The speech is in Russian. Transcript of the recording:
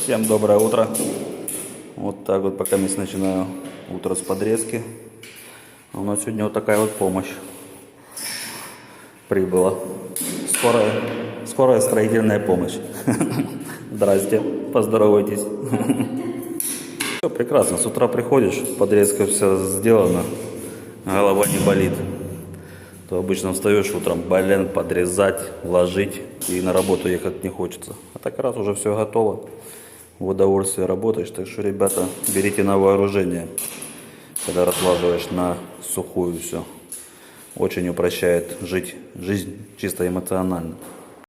Всем доброе утро. Вот так вот пока я начинаю утро с подрезки. У нас сегодня вот такая вот помощь прибыла. Скорая строительная помощь. Здрасте, поздоровайтесь. Все прекрасно, с утра приходишь, подрезка вся сделана, голова не болит. То обычно встаешь утром, подрезать, ложить, и на работу ехать не хочется. А так раз уже все готово, в удовольствие работаешь. Так что, ребята, берите на вооружение, когда разлаживаешь на сухую все. Очень упрощает жизнь чисто эмоционально.